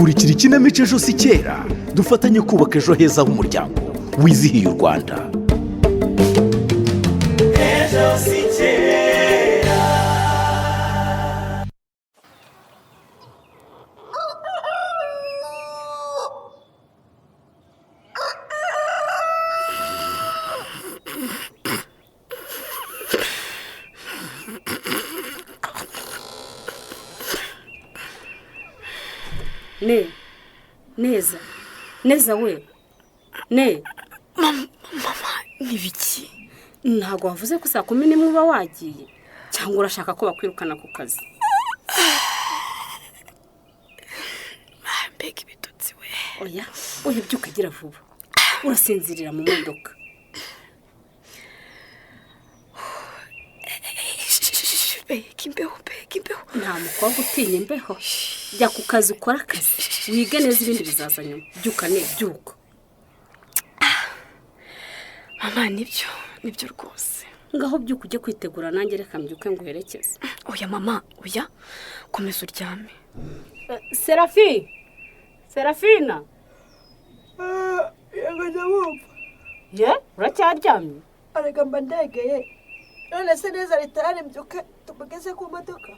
kurikira ikinamico ejo si kera dufatanye kubaka ejo heza h'umuryango wizihiye u Rwanda. Ejo si kera. neza we mama nibiki ntago wavuze ko saa 11 uba wagiye cyangwa urashaka ko bakwirukana ku kazi? mbega ibitutsi we. Oya byuka gira vuba, urasinzirira mu modoka. Kimbeho nta mukobwa utinya imbeho, jya ku kazi ukora akazi wige neza ibindi bizaza nyuma. byuka mama nibyo rwose. ngaho byuka ujye kwitegura, nanjye reka mbyuke nguherekeze. Oya mama oya, komeza uryame. Serafina yego ndabumva. uracyaryamye? Arega mba ndegeye, none se neza ritari mbyuke tugeze ku modoka.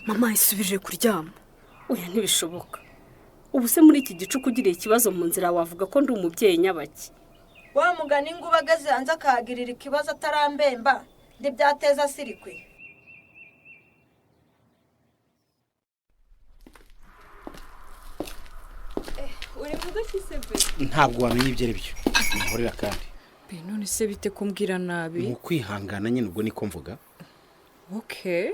Mama isubije kuryama. Oya ntibishoboka, ubu se muri iki gicuku ugiriye ikibazo mu nzira wavuga ko ndi umubyeyi nyabaki? Wa mugani ngo ubagaze hanze akahagirira ikibazo atarambemba ntibyateza sirikwe. Uri mudashise be? Ntabwo wamenye ibyo ari byo. Nahorera kandi. None se bite kumbwira nabi? Mu kwihangana nyine ubwo niko mvuga. Okay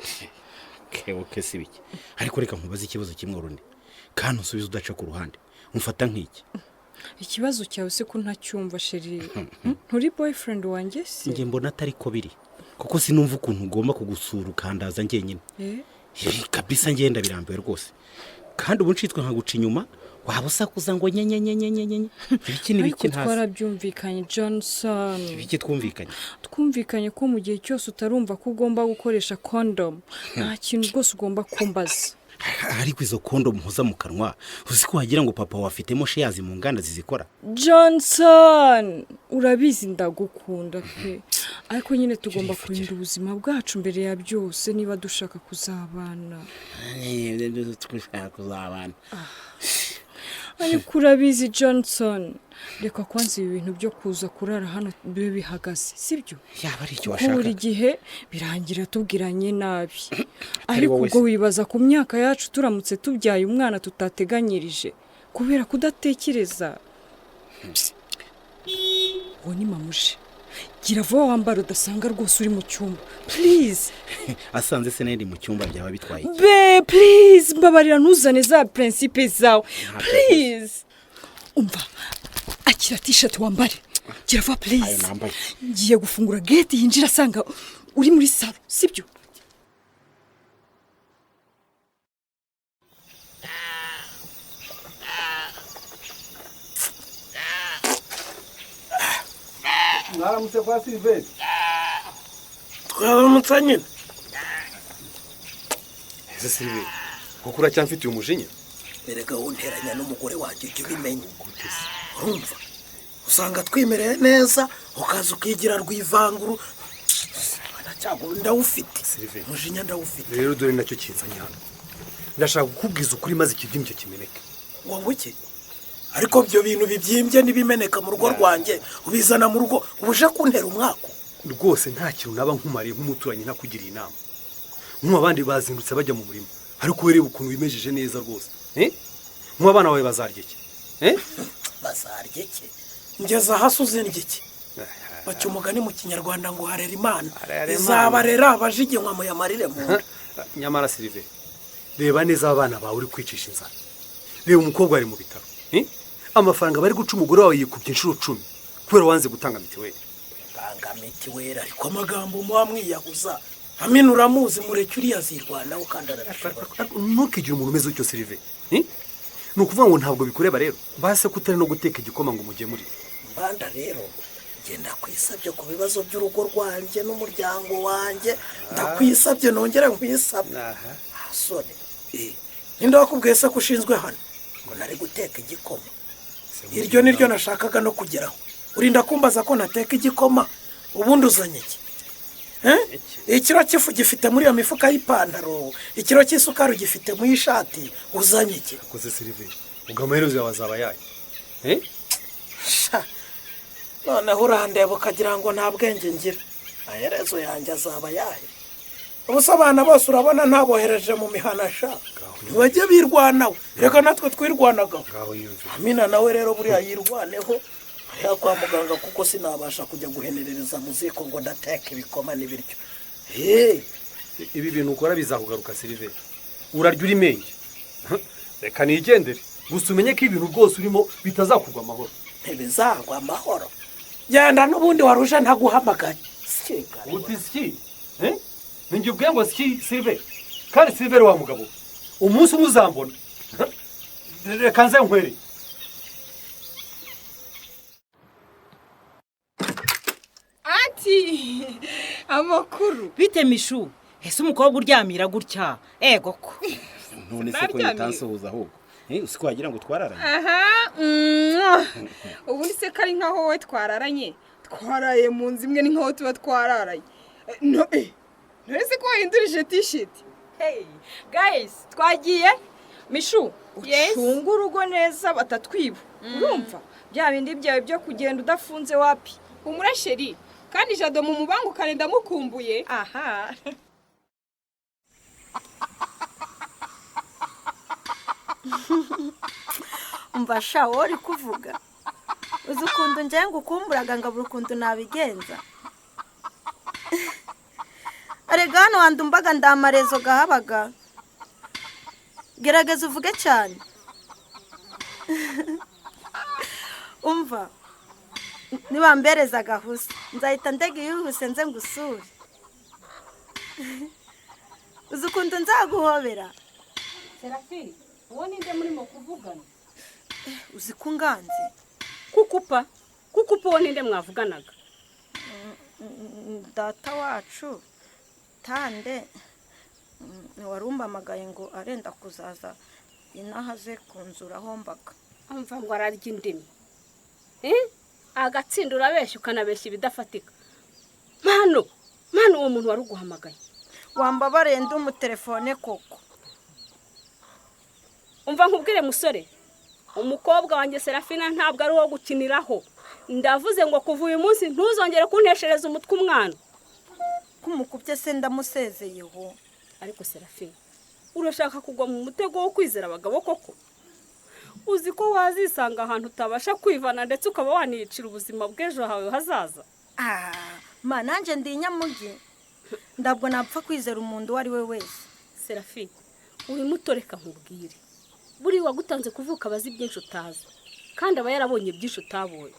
si biki. Ariko reka nkubaze ikibazo kimwe urundi. Kandi usubiza udaca ku ruhande. Umfata nk'iki? Ikibazo cyawe se ko ntacyumva sheri. Nturi boyfriend wanjye se? Nge mbona atari ko biri. Kuko sinumva ukuntu ugomba kugusura ukandaza nge nyine. Kabisa ngenda birambuye rwose. Kandi ubu ncitwe nkaguca inyuma, waba usakuza ngo nyenyenyenyenyenye. Ibiki nibiki ntazi. Twarabyumvikanye Johnson. Ibiki twumvikanye? Twumvikanye ko mu gihe cyose utarumva ko ugomba gukoresha condom, nta kintu rwose ugomba kumbaza. Ariko izo condom mpuza mu kanwa, uzi ko wagira ngo papa wafitemo shares mu nganda zizikora? Johnson, urabizi ndagukunda pe. Ariko nyine tugomba kurinda ubuzima bwacu mbere ya byose niba dushaka kuzabana. Ariko urabizi Johnson, reka kwanza ibi bintu byo kuza kurara hano bibe bihagaze, sibyo? Yaba ari icyo washaka. Buri gihe birangira tubwiranye nabi. Ariko ubwo wibaza ku myaka yacu turamutse tubyaye umwana tutateganyirije kubera kudatekereza. Uwo ni mamuje. Gira vuba wambara udasanga rwose uri mu cyumba. Please. Asanze se nari mu cyumba byaba bitwaye iki? Be, please, mbabarira ntuzane za principe zawe. Please. Umva. Akira t-shirt wambare. Gira vuba please. Ngiye gufungura gate yinjira asanga uri muri salo, sibyo? Mwaramutse kwa Silveri. Twaramutse nyine. Ese Silveri, kuko uracyamfitiye umujinya? Erega unteranya n'umugore wanjye icyo bimenye. Urumva? Usanga twimereye neza, ukaza ukigira rwivanguru. Cyangwa ndawufite. Silveri, umujinya ndawufite. Rero dore nacyo kinzanye hano. Ndashaka kukubwiza ukuri maze ikibyimye kimeneke. Wanguke. Ariko byo bintu bibyimbye nibimeneka mu rugo rwanjye ubizana mu rugo ubuje kuntera umwako. Rwose nta kintu naba nkumariye nk'umuturanyi ntakugiriye inama. Abandi bazindutse bajya mu murima. Ariko wereba ukuntu bimejeje neza rwose. Abana bawe bazaryeke. Bazaryeke. Ngeza hasi uzindike. Baca umugani mu Kinyarwanda ngo harera Imana. Izabarera abajigenywa mu yamarire mu. Nyamara Silveri, reba neza abana bawe uri kwicisha inzara. Reba umukobwa ari mu bitaro. Amafaranga bari guca umugore wawe yikubye inshuro 10 kubera wanze gutanga mitiweli. Tanga mitiweli ariko amagambo muwa mwiyahuza. Amina uramuzi mureke uri yazirwanaho kandara. Ntukigire umuntu umeze utyo Silveri. Nukuvuga ngo ntabwo bikureba rero. Base kutari no guteka igikoma ngo mujye muri. Mbanda rero genda kwisabye ku bibazo by'urugo rwanjye n'umuryango wanjye. Ndakwisabye nongera nkwisabye. Sone. Ninde wakubwiye se kushinzwe hano? ngo nari guteka igikoma iryo niryo nashakaga no kugeraho urinda kumbaza ko nateka igikoma ubundi uzanye iki ikiro cy'ifu gifite muri iyo mifuka y'ipantaro ikiro cy'isukari gifite mu ishati uzanye iki akoze Sylvain ubwo amaherezo yawe azaba yayo noneho urandeba ukagira ngo nta bwenge ngira amaherezo yanjye azaba yayo ubusa abana bose urabona ntabohereje mu mihana ashaka ntibajye birwanaho reka natwe twirwanagaho amina nawe rero buriya yirwaneho hariya kwa muganga kuko sinabasha kujya guhenerereza mu ziko ngo ndateke ibikoma n'ibiryo ibi bintu ukora bizakugaruka Sylvain urarya uri menge reka nigendere gusa umenye ko ibintu rwose urimo bitazakugwa amahoro ntibizagwa amahoro genda n'ubundi waruje ntaguhamagaye uti ski ninjye ubwiye ngo ski Sylvain kandi Sylvain wa mugabo umunsi umwe uzambona reka nze nkwere amakuru bite mishu ese umukobwa uryamira gutya ego ko none se ko yitansohoza ahubwo usiko wagira ngo twararanye ubundi se kari nkaho wowe twararanye twaraye mu nzu imwe ni nkaho tuba twararanye none ko wahindurije t-shirt guys twagiye mishu ucunga urugo neza batatwiba urumva bya bindi byawe byo kugenda udafunze wapi umurasheri kandi jado mu mubangukane ndamukumbuye aha umva sha wowe uri kuvuga uzi ukuntu njye ngukumburaga ngo buri ukuntu nabigenza arega hano wandumbaga ndamarezo gahabaga gerageza uvuge cyane umva nibambereza gahusa nzahita ndega yihuse nze ngusure uzi ukuntu nzaguhobera Serafini uwo ninde murimo kuvugana uzi ko unganze kukupa uwo ninde mwavuganaga data wacu tande warumbamagaye ngo arenda kuzaza inaha ze kunzura aho mbaga amva ngo ararya indimi agatsinda urabeshya ukanabeshya ibidafatika mano uwo muntu wari uguhamagaye wambabariye ndi umutelefone koko umva nkubwire musore umukobwa wanjye Serafina ntabwo ari uwo gukiniraho ndavuze ngo kuva uyu munsi ntuzongere kunteshereza umutwe umwana kumukubye se ndamusezeyeho ariko Serafina urashaka kugwa mu mutego wo kwizera abagabo koko uzi ko wazisanga ahantu utabasha kwivana ndetse ukaba wanicira ubuzima bw'ejo hawe hazaza ma nanjye ndi inyamugi ndabwo napfa kwizera umuntu uwo ari we wese Serafina uri muto reka nkubwire buri wagutanze kuvuka abazi byinshi utazi kandi aba yarabonye byinshi utabonye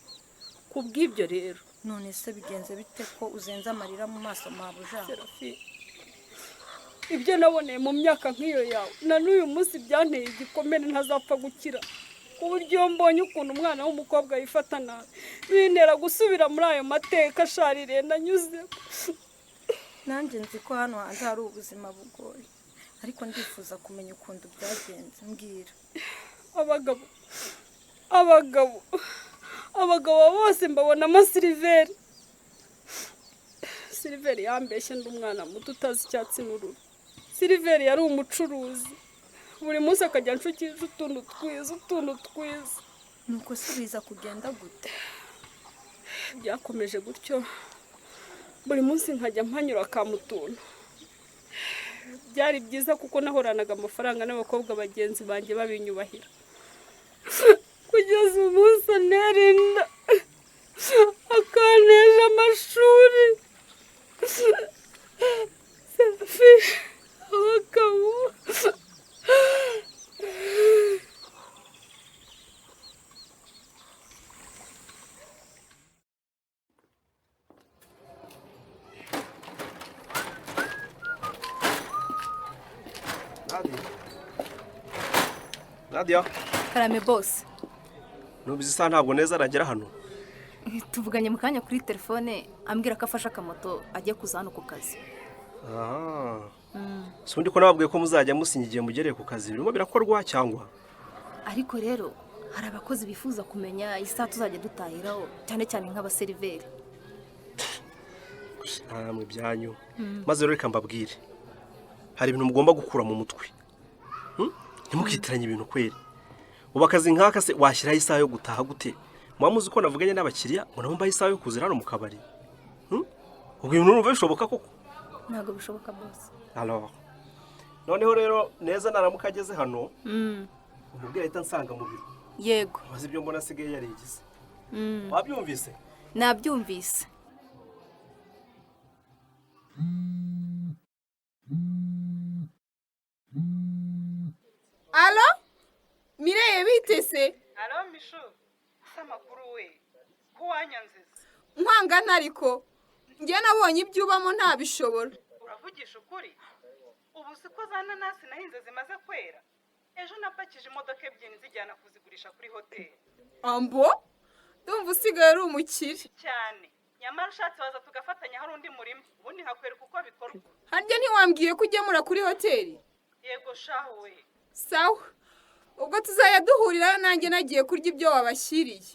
kubw'ibyo rero none se bigenze bite ko uzenze amarira mu maso mabuja Serafina ibyo naboneye mu myaka nk'iyo yawe na n'uyu munsi byanteye igikomere ntazapfa gukira ku buryo mbonye ukuntu umwana w'umukobwa yifata nabi bintera gusubira muri ayo mateka ashaririye nanyuze nanjye nzi ko hano hanze hari ubuzima bugoye ariko ndifuza kumenya ukuntu byagenze mbwira abagabo bose mbabonamo Siliveri yambeshye ndi umwana muto utazi icyatsi n'ururu Siliveri yari umucuruzi buri munsi akajya nshukisha utuntu twiza nuko se biza kugenda gute byakomeje gutyo buri munsi nkajya mpanyura akamutuntu byari byiza kuko nahoranaga amafaranga n'abakobwa bagenzi banjye babinyubahira kugeza umunsi anerinda akanesha amashuri Serafi abagabo Nadia karame boss nubizi isa ntabwo neza aragera hano tuvuganye mu kanya kuri telefone ambwira ko afashe akamoto ajye kuza hano ku kazi so ndi ko nababwiye ko muzajya musinya igihe mugereye ku kazi birimo birakorwa cyangwa ariko rero hari abakozi bifuza kumenya isaha tuzajya dutahiraho cyane cyane nk'abaseriveri. namwe byanyu maze rero reka mbabwire hari ibintu mugomba gukura mu mutwe ntimukitiranye ibintu kweri ubu akazi nk'aka se washyiraho isaha yo gutaha gute mwamuzi ko navuganye n'abakiriya ngo nabo mbaye isaha yo kuzira hano mu kabari ubwo ibintu numva bishoboka koko Ntabwo bishoboka bose. alors noneho rero neza naramuka ageze hano umubwira ahita nsanga mu biro Yego. maze ibyo mbona asigaye yarigize wabyumvise Nabyumvise. Alo? Mireye bitese? Alo Mishu, samakuru we. Ko wanyanziza. Nkwanga ntariko. Ngiye nabonye ibyo ubamo ntabishobora. Uravugisha ukuri? Ubu siko za nanasi nahinze zimaze kwera. Ejo napakije imodoka ebyiri zijyana kuzigurisha kuri hoteli. Ambo? Ndumva usigaye ari umukire. Cyane. Nyamara ushatse waza tugafatanya hari undi murimo. Ubundi nkakwereka uko bikorwa. Harya ntiwambwiye ko ugemura kuri hoteli? Yego shaho we. Sawa. Ubwo tuzajya duhurira nanjye nagiye kurya ibyo wabashyiriye.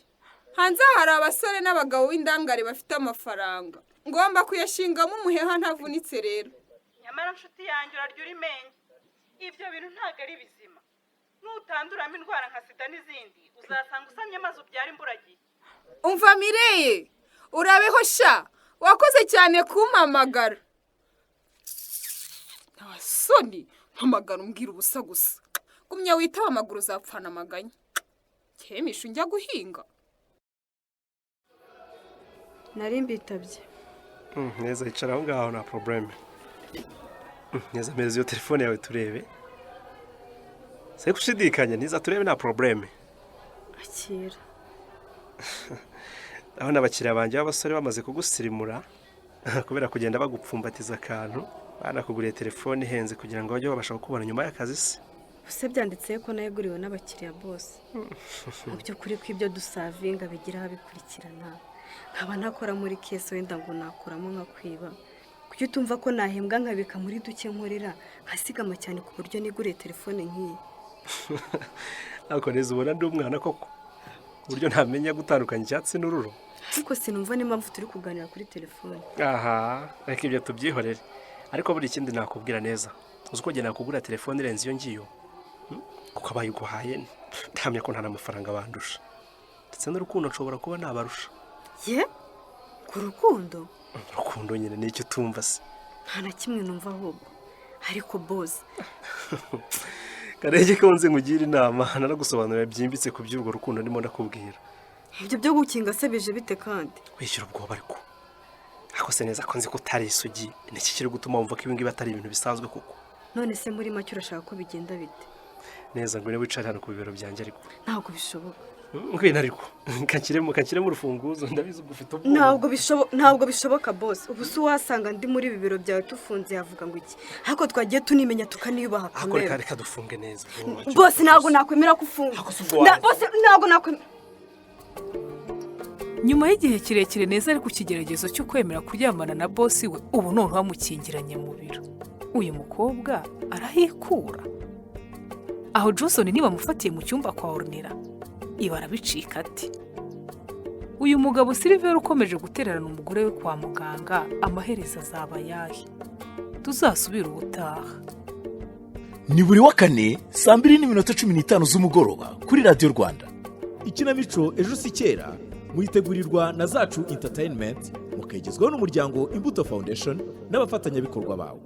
Hanze hari abasore n'abagabo b'indangare bafite amafaranga. Ngomba kuyashingamo umuheha ntavunitse rero. Nyamara nshuti yanjye urarya urimenge. Ibyo bintu ntago ari bizima. Nutanduramo indwara nka sida n'izindi uzasanga usamye maze ubyara imburagihe. Umva Mireye, urabeho sha. Wakoze cyane kumpamagara. Ntabasoni, mpamagara umbwira ubusa gusa. Gumya witaba amaguru uzapfana amaganya. Kemisha njya guhinga. Nari mbitabye. neza yicara aho ngaho nta problème neza meze iyo telefone yawe turebe se kushidikanya niza turebe nta problème Akira. aho n'abakiriya banjye b'abasore bamaze kugusirimura kubera kugenda bagupfumbatiza akantu banakuguriye telefone ihenze kugira ngo bajye babasha kukubona nyuma y'akazi se Buse byanditse ko nayeguriwe n'abakiriya bose. Mu by'ukuri ko ibyo dusavinga bigira abikurikirana. Nkaba ntakora muri kese wenda ngo nakuramo nka kwiba. Kuki utumva ko nahembwa nkabika muri duke nkorera nkasigama cyane ku buryo niguriye telefone nk'iyi. Ako neza ubona ndi umwana koko ku buryo ntamenya gutandukanya icyatsi n'ururo. Ariko sinumva n'impamvu turi kuganira kuri telefone. Aha ariko ibyo tubyihorere ariko buri kindi nakubwira neza uzi ko genda kugura telefone irenze iyo ngiyo kuko abayiguhaye ntamya ko nta n'amafaranga bandusha ndetse n'urukundo nshobora kuba nabarusha Ye? Ku rukundo? Urukundo nyine ni icyo utumva se Nta na kimwe numva ahubwo. Ariko boss. Karege ko nzi ngugira inama naragusobanurira byimbitse ku by'urwo rukundo ndimo ndakubwira. Ibyo byo gukinga se bije bite kandi? Wishyura ubwoba ariko. Ako se neza ko nzi ko utari isugi niki kiri gutuma wumva ko ibi ngibi atari ibintu bisanzwe kuko. None se muri make urashaka ko bigenda bite? Neza ngo ne wicara hano ku bibero byanjye ariko. Ntabwo bishoboka. Ngwino ariko kakiremo urufunguzo ndabizi ugufite ubwoba. Ntabwo bishoboka boss. Ubu se wasanga ndi muri bibero byawe tufunze yavuga ngo iki. Ariko twagiye tunimenya tukaniyubaha kamera. Ako reka dufunge neza. Boss ntabwo nakwemera kufunga. Boss ntabwo nakwemera. Nyuma y'igihe kirekire neza ari ku kigeragezo cyo kwemera kuryamana na boss we ubu none bamukingiranye mu biro. Uyu mukobwa arahikura. Aho Johnson niba mufatiye mu cyumba kwa Ornera. Ibara bicika ati. Uyu mugabo Silver ukomeje gutererana umugore we kwa muganga amaherezo azaba yahe. Tuzasubira ubutaha. Ni buri wa kane saa 2:15 z'umugoroba kuri Radio Rwanda. Ikinamico ejo si kera mwitegurirwa na Zacu Entertainment mukegezwaho n'umuryango Imbuto Foundation n'abafatanyabikorwa bawo.